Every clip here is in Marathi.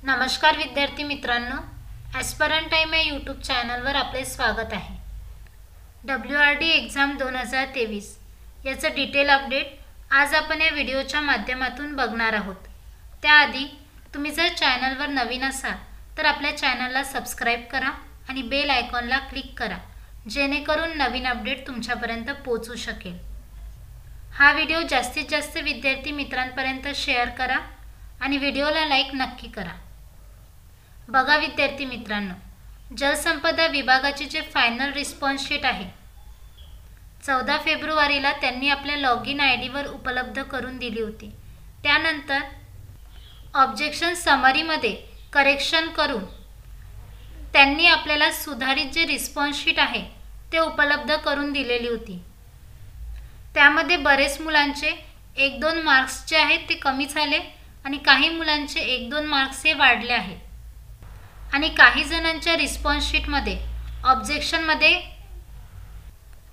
नमस्कार विद्यार्थी मित्रांनो, ॲस्परंट टाइम या यूट्यूब चॅनलवर आपले स्वागत आहे। WRD एक्झाम 2023 याचं डिटेल अपडेट आज आपण या व्हिडिओच्या माध्यमातून बघणार आहोत। त्याआधी तुम्ही जर चॅनलवर नवीन असाल तर आपल्या चॅनलला सबस्क्राइब करा आणि बेल आयकॉनला क्लिक करा, जेणेकरून नवीन अपडेट तुमच्यापर्यंत पोहोचू शकेल। हा व्हिडिओ जास्तीत जास्त विद्यार्थी मित्रांपर्यंत शेअर करा आणि व्हिडिओला लाईक नक्की करा। बघा विद्यार्थी मित्रांनो, जलसंपदा विभागाची जे फायनल रिस्पॉन्स शीट आहे 14 फेब्रुवारीला त्यांनी आपल्या लॉगिन ID वर उपलब्ध करून दिली होती। त्यानंतर ऑब्जेक्शन समरीमध्ये करेक्शन करून त्यांनी आपल्याला सुधारित जे रिस्पॉन्स शीट आहे ते उपलब्ध करून दिलेली होती। त्यामध्ये बरेच मुलांचे 1-2 मार्क्स जे आहेत ते कमी झाले आणि काही मुलांचे 1-2 मार्क्स हे वाढले आहेत आणि काही जणांच्या रिस्पॉन्स शीटमध्ये ऑब्जेक्शनमध्ये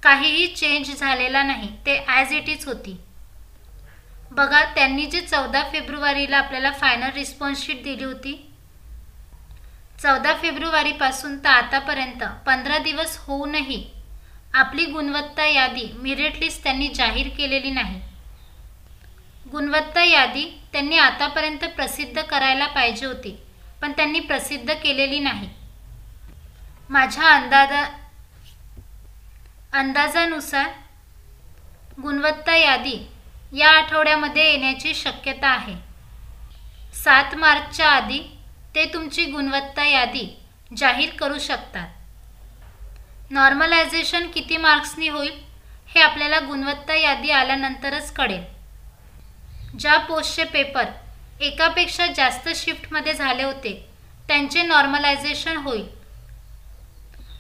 काहीही चेंज झालेला नाही, ते ॲज इट इज होती। बघा, त्यांनी जे 14 फेब्रुवारीला आपल्याला फायनल रिस्पॉन्स शीट दिली होती, 14 फेब्रुवारीपासून तर आतापर्यंत 15 दिवस होऊनही आपली गुणवत्ता यादी मेरिट लिस्ट त्यांनी जाहीर केलेली नाही। गुणवत्ता यादी त्यांनी आतापर्यंत प्रसिद्ध करायला पाहिजे होती, पण त्यांनी प्रसिद्ध केलेली नाही। माझ्या अंदाजानुसार गुणवत्ता यादी या आठवड्यामध्ये येण्याची शक्यता आहे। 7 मार्चच्या आधी ते तुमची गुणवत्ता यादी जाहीर करू शकतात। नॉर्मलायझेशन किती मार्क्सनी होईल हे आपल्याला गुणवत्ता यादी आल्यानंतरच कळेल। ज्या पोस्टचे पेपर एकापेक्षा जास्त शिफ्टमध्ये झाले होते त्यांचे नॉर्मलायझेशन होईल।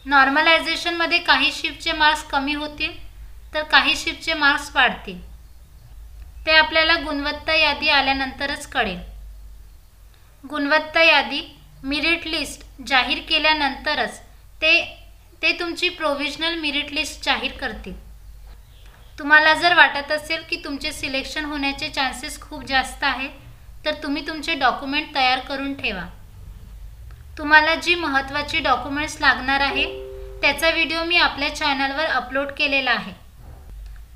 नॉर्मलायझेशनमध्ये काही शिफ्टचे मार्क्स कमी होतील तर काही शिफ्टचे मार्क्स वाढतील, ते आपल्याला गुणवत्ता यादी आल्यानंतरच कळेल। गुणवत्ता यादी मेरिट लिस्ट जाहीर केल्यानंतरच ते तुमची प्रोव्हिजनल मेरिट लिस्ट जाहीर करतील। तुम्हाला जर वाटत असेल की तुमचे सिलेक्शन होण्याचे चान्सेस खूप जास्त आहेत तर तुम्ही तुमचे डॉक्युमेंट तयार करून ठेवा। तुम्हाला जी महत्त्वाची डॉक्युमेंट्स लागणार आहे त्याचा व्हिडिओ मी आपल्या चॅनलवर अपलोड केलेला आहे।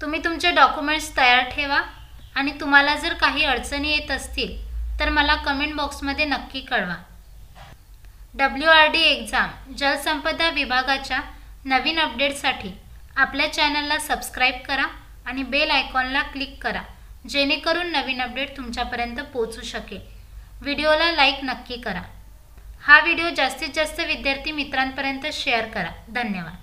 तुम्ही तुमचे डॉक्युमेंट्स तयार ठेवा आणि तुम्हाला जर काही अडचणी येत असतील तर मला कमेंट बॉक्समध्ये नक्की कळवा। WRD एक्झाम जलसंपदा विभागाच्या नवीन अपडेटसाठी आपल्या चॅनलला सबस्क्राइब करा आणि बेल आयकॉनला क्लिक करा, जेणेकरून नवीन अपडेट तुमच्यापर्यंत पोहोचू शकेल। व्हिडिओला लाईक नक्की करा। हा व्हिडिओ जास्तीत जास्त विद्यार्थी मित्रांपर्यंत शेअर करा। धन्यवाद।